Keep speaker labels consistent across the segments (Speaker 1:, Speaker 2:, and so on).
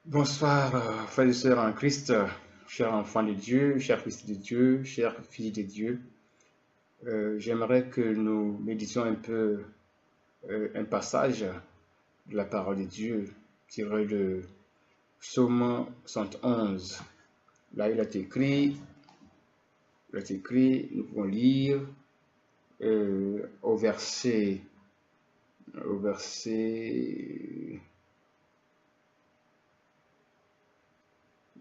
Speaker 1: Bonsoir, frères et sœurs en Christ, chers enfants de Dieu, chers fils de Dieu, chères filles de Dieu. J'aimerais que nous méditions un peu un passage de la parole de Dieu tiré de Psaume 111. Là, nous pouvons lire au verset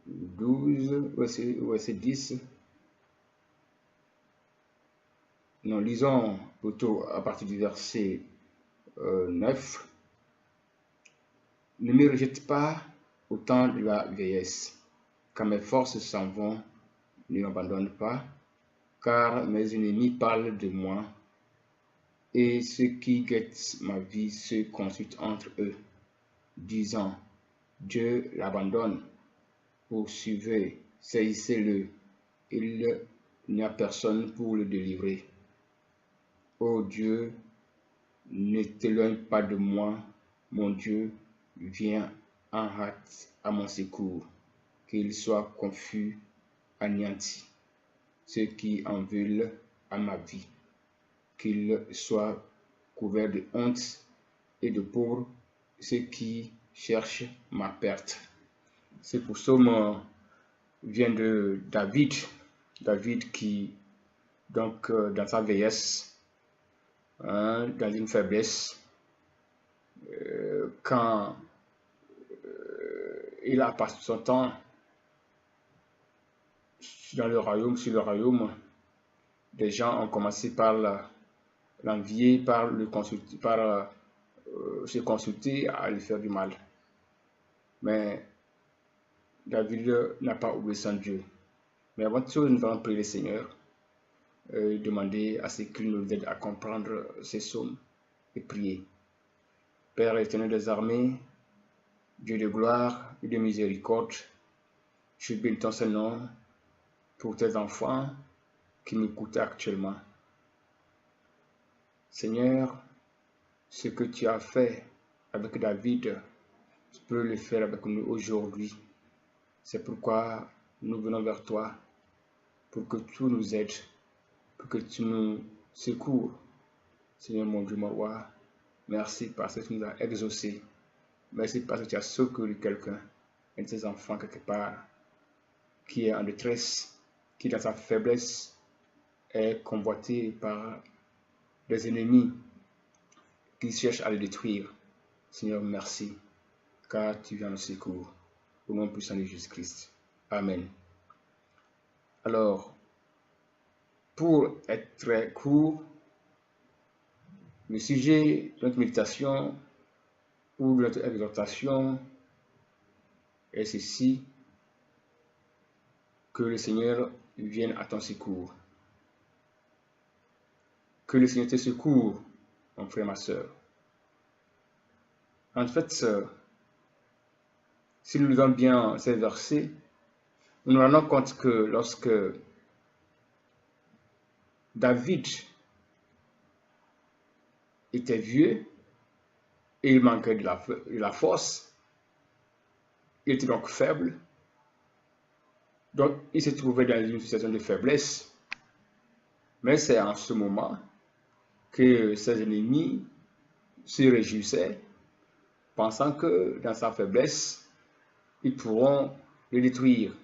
Speaker 1: 12, verset 10. Nous lisons plutôt à partir du verset 9. Ne me rejette pas au temps de la vieillesse, quand mes forces s'en vont, ne m'abandonne pas, car mes ennemis parlent de moi, et ceux qui guettent ma vie se consultent entre eux, disant, Dieu l'abandonne, poursuivez, saisissez-le, il n'y a personne pour le délivrer. Ô Dieu, ne t'éloigne pas de moi, mon Dieu, viens en hâte à mon secours, qu'il soit confus, anéanti, ceux qui en veulent à ma vie, qu'ils soient couverts de honte et de pauvres, ceux qui cherchent ma perte. Ce psaume vient de David qui, donc, dans sa vieillesse, dans une faiblesse, quand il a passé son temps sur le royaume, des gens ont commencé par l'envier, par se consulter à lui faire du mal. Mais David n'a pas oublié son Dieu. Mais avant tout, nous allons prier le Seigneur et demander à ce qu'il nous aide à comprendre ces psaumes et prier. Père éternel des armées, Dieu de gloire et de miséricorde, je bénis ton Saint-Nom pour tes enfants qui m'écoutent actuellement. Seigneur, ce que tu as fait avec David, tu peux le faire avec nous aujourd'hui. C'est pourquoi nous venons vers toi pour que tu nous aides, pour que tu nous secours. Seigneur mon Dieu, mon roi, merci parce que tu nous as exaucés. Merci parce que tu as secouru quelqu'un, un de tes enfants quelque part, qui est en détresse, qui dans sa faiblesse est convoité par des ennemis qui cherchent à le détruire. Seigneur, merci, car tu viens au secours. Au nom puissant de Jésus-Christ. Amen. Alors, pour être très court, le sujet de notre méditation ou de notre exhortation est ceci: que le Seigneur vienne à ton secours. Que le Seigneur te secours, mon frère, ma soeur. En fait, si nous lisons bien ces versets, nous nous rendons compte que lorsque David était vieux et il manquait de la force, il était donc faible, donc il se trouvait dans une situation de faiblesse. Mais c'est en ce moment que ses ennemis se réjouissaient, pensant que dans sa faiblesse, ils pourront le détruire.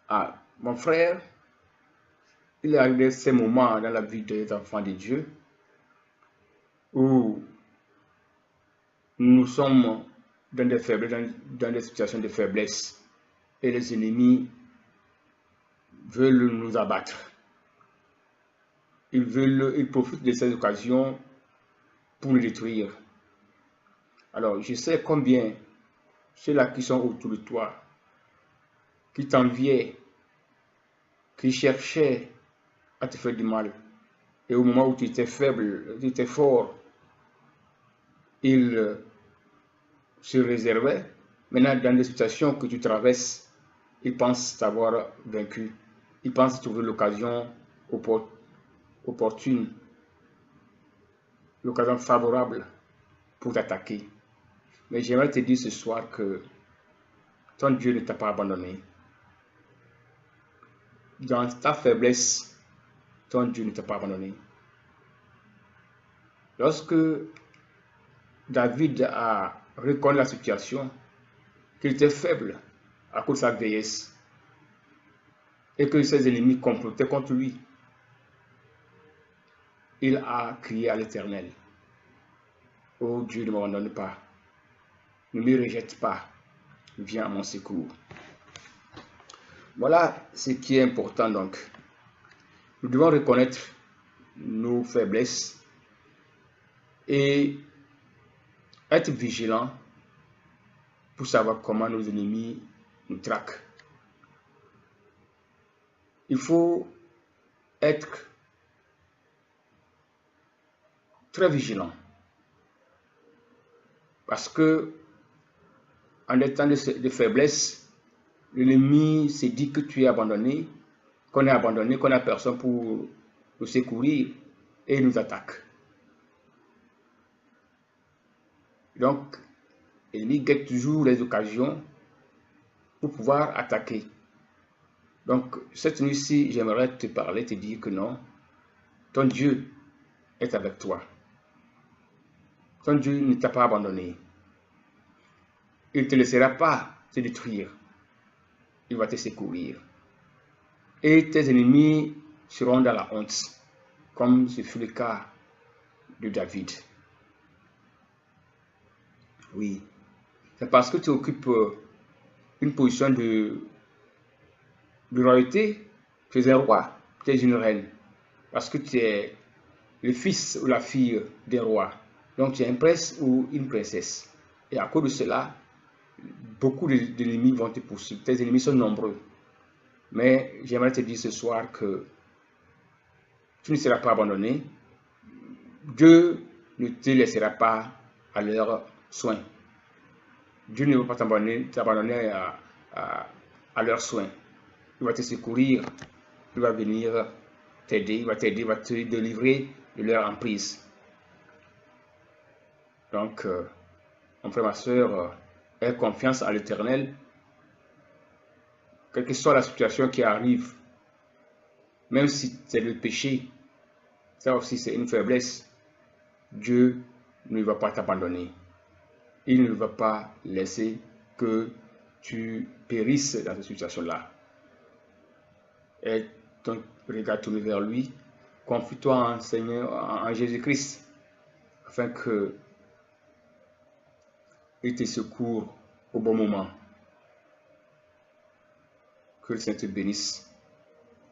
Speaker 1: Ah, mon frère, il est arrivé ces moments dans la vie des enfants de Dieu où nous sommes dans des faiblesses, dans des situations de faiblesse, et les ennemis veulent nous abattre. Ils profitent de ces occasions pour nous détruire. Alors, je sais combien ceux-là qui sont autour de toi, qui t'enviaient, qui cherchaient à te faire du mal, et au moment où tu étais faible, tu étais fort, ils se réservaient. Maintenant, dans des situations que tu traverses, ils pensent t'avoir vaincu. Ils pensent trouver l'occasion opportune, l'occasion favorable pour t'attaquer. Mais j'aimerais te dire ce soir que ton Dieu ne t'a pas abandonné. Dans ta faiblesse, ton Dieu ne t'a pas abandonné. Lorsque David a reconnu la situation, qu'il était faible à cause de sa vieillesse et que ses ennemis complotaient contre lui, il a crié à l'Éternel. Oh Dieu, ne m'abandonne pas, ne me rejette pas, viens à mon secours. Voilà ce qui est important donc. Nous devons reconnaître nos faiblesses et être vigilants pour savoir comment nos ennemis nous traquent. Il faut être très vigilant parce que en des temps de faiblesse, l'ennemi se dit que tu es abandonné, qu'on est abandonné, qu'on n'a personne pour nous secourir et il nous attaque. Donc, l'ennemi guette toujours les occasions pour pouvoir attaquer. Donc, cette nuit-ci, j'aimerais te parler, te dire que non, ton Dieu est avec toi. Ton Dieu ne t'a pas abandonné. Il ne te laissera pas te détruire. Il va te secourir. Et tes ennemis seront dans la honte, comme ce fut le cas de David. Oui, c'est parce que tu occupes une position de royauté, tu es un roi, tu es une reine, parce que tu es le fils ou la fille des rois. Donc tu es un prince ou une princesse. Et à cause de cela, beaucoup d'ennemis vont te poursuivre. Tes ennemis sont nombreux. Mais j'aimerais te dire ce soir que tu ne seras pas abandonné. Dieu ne te laissera pas à leurs soins. Dieu ne va pas t'abandonner à leurs soins. Il va te secourir, il va venir t'aider, il va te délivrer de leur emprise. Donc, mon frère, ma soeur, aie confiance à l'Éternel. Quelle que soit la situation qui arrive, même si c'est le péché, ça aussi c'est une faiblesse, Dieu ne va pas t'abandonner. Il ne va pas laisser que tu périsses dans cette situation-là. Et ton regard tourné vers lui, confie-toi en Seigneur, en Jésus-Christ, afin que il te secourt au bon moment. Que le Seigneur te bénisse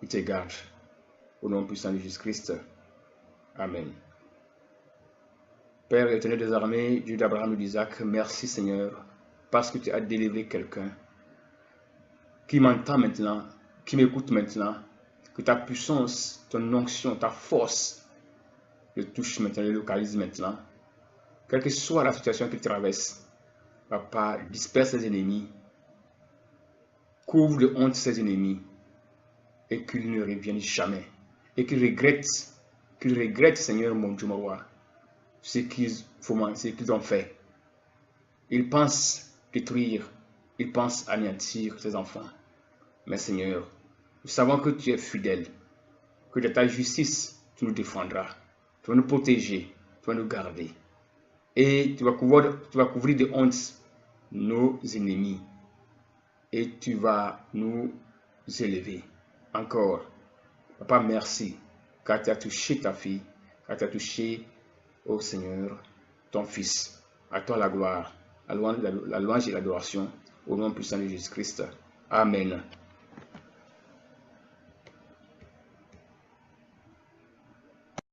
Speaker 1: et te garde. Au nom puissant de Jésus-Christ. Amen. Père éternel des armées, Dieu d'Abraham et d'Isaac, merci Seigneur, parce que tu as délivré quelqu'un qui m'entend maintenant, qui m'écoute maintenant, que ta puissance, ton onction, ta force le touche maintenant, le localise maintenant. Quelle que soit la situation qu'il traverse, Papa, disperse ses ennemis, couvre de honte ses ennemis, et qu'ils ne reviennent jamais, et qu'ils regrettent, Seigneur mon Dieu, mon roi, ce qu'ils ont fait. Ils pensent détruire, ils pensent anéantir tes enfants. Mais Seigneur, nous savons que tu es fidèle, que de ta justice, tu nous défendras, tu vas nous protéger, tu vas nous garder. Et tu vas couvrir de honte nos ennemis. Et tu vas nous élever. Encore, Papa, merci, car tu as touché ta fille, car tu as touché, ô Seigneur, ton Fils. À toi la gloire, la louange et l'adoration, au nom puissant de Jésus-Christ. Amen.